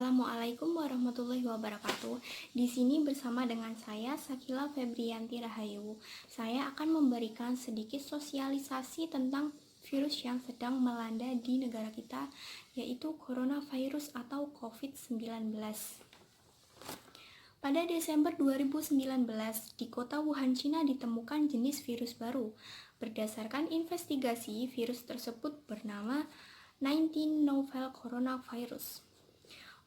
Assalamualaikum warahmatullahi wabarakatuh. Di sini bersama dengan saya Sakila Febrianti Rahayu. Saya akan memberikan sedikit sosialisasi tentang virus yang sedang melanda di negara kita, yaitu coronavirus atau COVID-19. Pada Desember 2019, di kota Wuhan, Cina ditemukan jenis virus baru. Berdasarkan investigasi, virus tersebut bernama 19 novel coronavirus.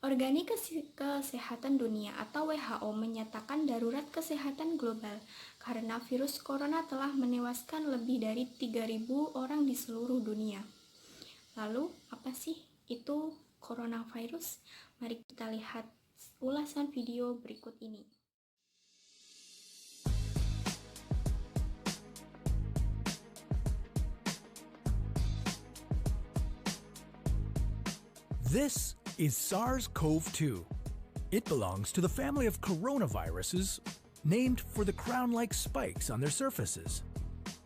Kesehatan Dunia atau WHO menyatakan darurat kesehatan global karena virus corona telah menewaskan lebih dari 3.000 orang di seluruh dunia. Lalu, apa sih itu coronavirus? Mari kita lihat ulasan video berikut ini. This is SARS-CoV-2. It belongs to the family of coronaviruses named for the crown-like spikes on their surfaces.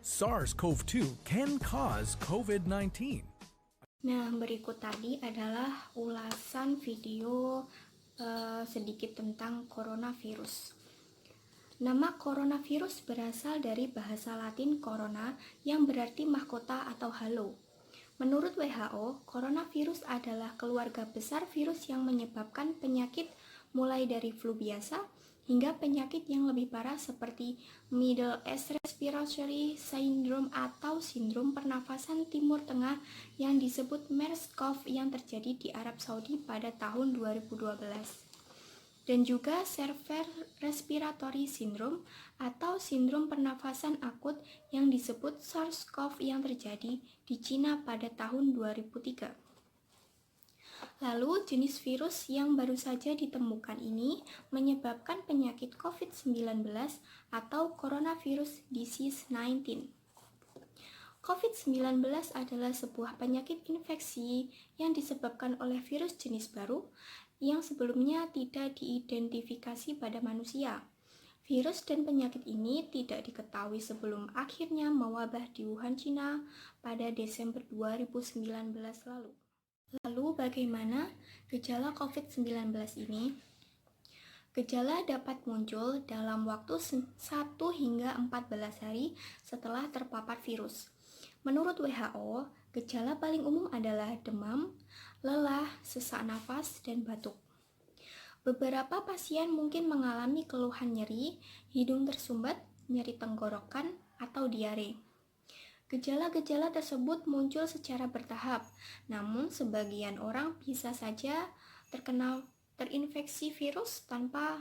SARS-CoV-2 can cause COVID-19. Nah, berikut tadi adalah ulasan video sedikit tentang coronavirus. Nama coronavirus berasal dari bahasa Latin corona yang berarti mahkota atau halo. Menurut WHO, coronavirus adalah keluarga besar virus yang menyebabkan penyakit mulai dari flu biasa hingga penyakit yang lebih parah seperti Middle East Respiratory Syndrome atau sindrom pernafasan Timur Tengah yang disebut MERS-CoV yang terjadi di Arab Saudi pada tahun 2012. Dan juga Severe Respiratory Syndrome atau sindrom pernafasan akut yang disebut SARS-CoV yang terjadi di Cina pada tahun 2003. Lalu, jenis virus yang baru saja ditemukan ini menyebabkan penyakit COVID-19 atau Coronavirus Disease 19. COVID-19 adalah sebuah penyakit infeksi yang disebabkan oleh virus jenis baru yang sebelumnya tidak diidentifikasi pada manusia. Virus dan penyakit ini tidak diketahui sebelum akhirnya mewabah di Wuhan, Cina pada Desember 2019 lalu. Lalu bagaimana gejala COVID-19 ini? Gejala dapat muncul dalam waktu 1 hingga 14 hari setelah terpapar virus. Menurut WHO, gejala paling umum adalah demam, lelah, sesak nafas, dan batuk. Beberapa pasien mungkin mengalami keluhan nyeri, hidung tersumbat, nyeri tenggorokan, atau diare. Gejala-gejala tersebut muncul secara bertahap, namun sebagian orang bisa saja terinfeksi virus tanpa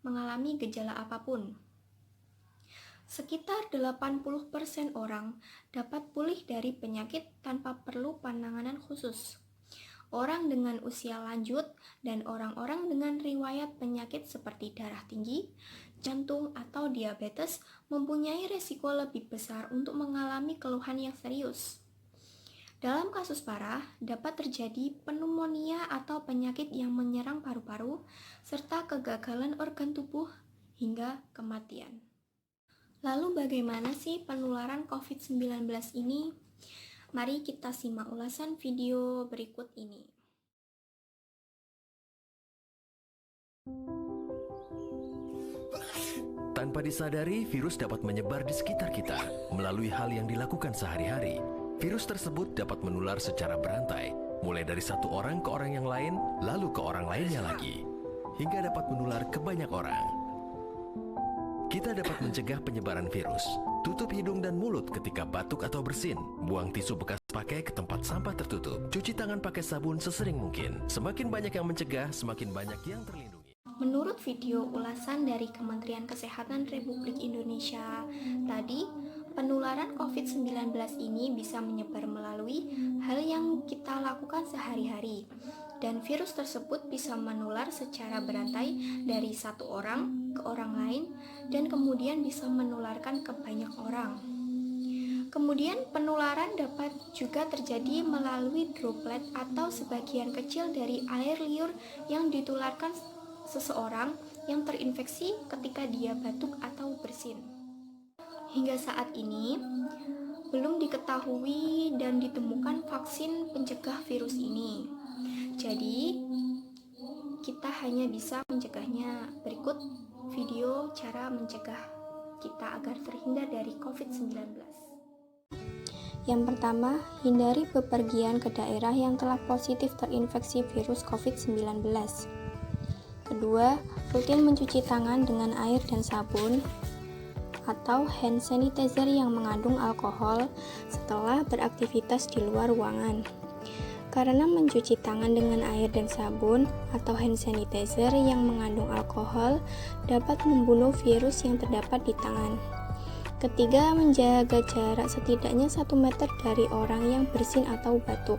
mengalami gejala apapun. Sekitar 80% orang dapat pulih dari penyakit tanpa perlu penanganan khusus. Orang dengan usia lanjut dan orang-orang dengan riwayat penyakit seperti darah tinggi, jantung, atau diabetes mempunyai risiko lebih besar untuk mengalami keluhan yang serius. Dalam kasus parah, dapat terjadi pneumonia atau penyakit yang menyerang paru-paru, serta kegagalan organ tubuh hingga kematian. Lalu bagaimana sih penularan COVID-19 ini? Mari kita simak ulasan video berikut ini. Tanpa disadari, virus dapat menyebar di sekitar kita melalui hal yang dilakukan sehari-hari. Virus tersebut dapat menular secara berantai, mulai dari satu orang ke orang yang lain, lalu ke orang lainnya lagi, hingga dapat menular ke banyak orang. Kita dapat mencegah penyebaran virus. Tutup hidung dan mulut ketika batuk atau bersin. Buang tisu bekas pakai ke tempat sampah tertutup. Cuci tangan pakai sabun sesering mungkin. Semakin banyak yang mencegah, semakin banyak yang terlindungi. Menurut video ulasan dari Kementerian Kesehatan Republik Indonesia tadi, penularan COVID-19 ini bisa menyebar melalui hal yang kita lakukan sehari-hari. Dan virus tersebut bisa menular secara berantai dari satu orang ke orang lain dan kemudian bisa menularkan ke banyak orang. Kemudian penularan dapat juga terjadi melalui droplet atau sebagian kecil dari air liur yang ditularkan seseorang yang terinfeksi ketika dia batuk atau bersin. Hingga saat ini, belum diketahui dan ditemukan vaksin pencegah virus ini. Jadi, kita hanya bisa mencegahnya. Berikut video cara mencegah kita agar terhindar dari COVID-19. Yang pertama, hindari bepergian ke daerah yang telah positif terinfeksi virus COVID-19. Kedua, rutin mencuci tangan dengan air dan sabun atau hand sanitizer yang mengandung alkohol setelah beraktivitas di luar ruangan. Karena mencuci tangan dengan air dan sabun atau hand sanitizer yang mengandung alkohol dapat membunuh virus yang terdapat di tangan. Ketiga, menjaga jarak setidaknya 1 meter dari orang yang bersin atau batuk.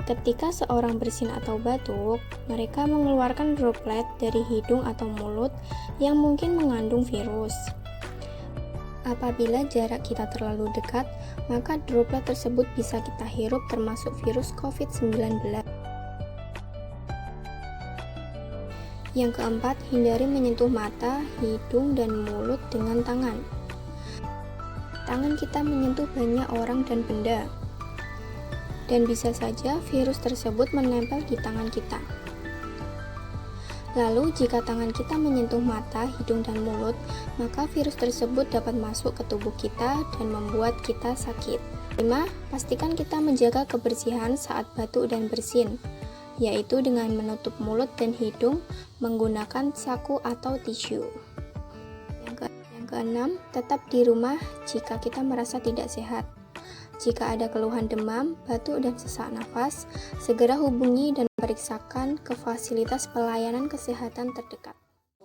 Ketika seorang bersin atau batuk, mereka mengeluarkan droplet dari hidung atau mulut yang mungkin mengandung virus. Apabila jarak kita terlalu dekat, maka droplet tersebut bisa kita hirup termasuk virus COVID-19. Yang keempat, hindari menyentuh mata, hidung, dan mulut dengan tangan. Tangan kita menyentuh banyak orang dan benda, dan bisa saja virus tersebut menempel di tangan kita. Lalu, jika tangan kita menyentuh mata, hidung, dan mulut, maka virus tersebut dapat masuk ke tubuh kita dan membuat kita sakit. 5. Pastikan kita menjaga kebersihan saat batuk dan bersin, yaitu dengan menutup mulut dan hidung menggunakan saku atau tisu. Yang keenam, tetap di rumah jika kita merasa tidak sehat. Jika ada keluhan demam, batuk, dan sesak nafas, segera hubungi dan periksakan ke fasilitas pelayanan kesehatan terdekat.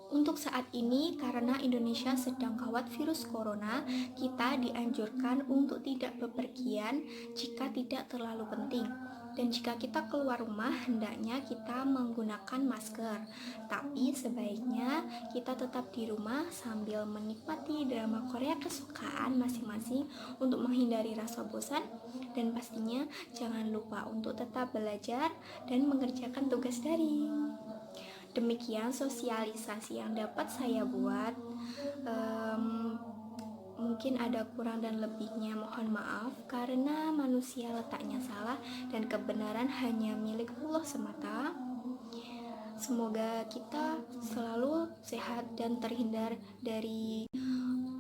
Untuk saat ini, karena Indonesia sedang kawat virus corona, kita dianjurkan untuk tidak bepergian jika tidak terlalu penting. Dan jika kita keluar rumah, hendaknya kita menggunakan masker. Tapi sebaiknya kita tetap di rumah sambil menikmati drama Korea kesukaan masing-masing untuk menghindari rasa bosan. Dan pastinya jangan lupa untuk tetap belajar dan mengerjakan tugas daring. Demikian sosialisasi yang dapat saya buat. Mungkin ada kurang dan lebihnya, mohon maaf, karena manusia letaknya salah dan kebenaran hanya milik Allah semata. Semoga kita selalu sehat dan terhindar dari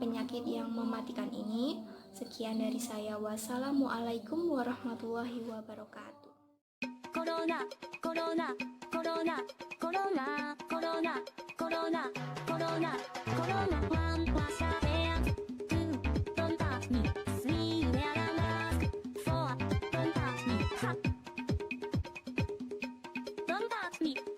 penyakit yang mematikan ini. Sekian dari saya. Wassalamualaikum warahmatullahi wabarakatuh. Corona, corona, corona, corona, corona, corona, corona, corona. Don't touch me.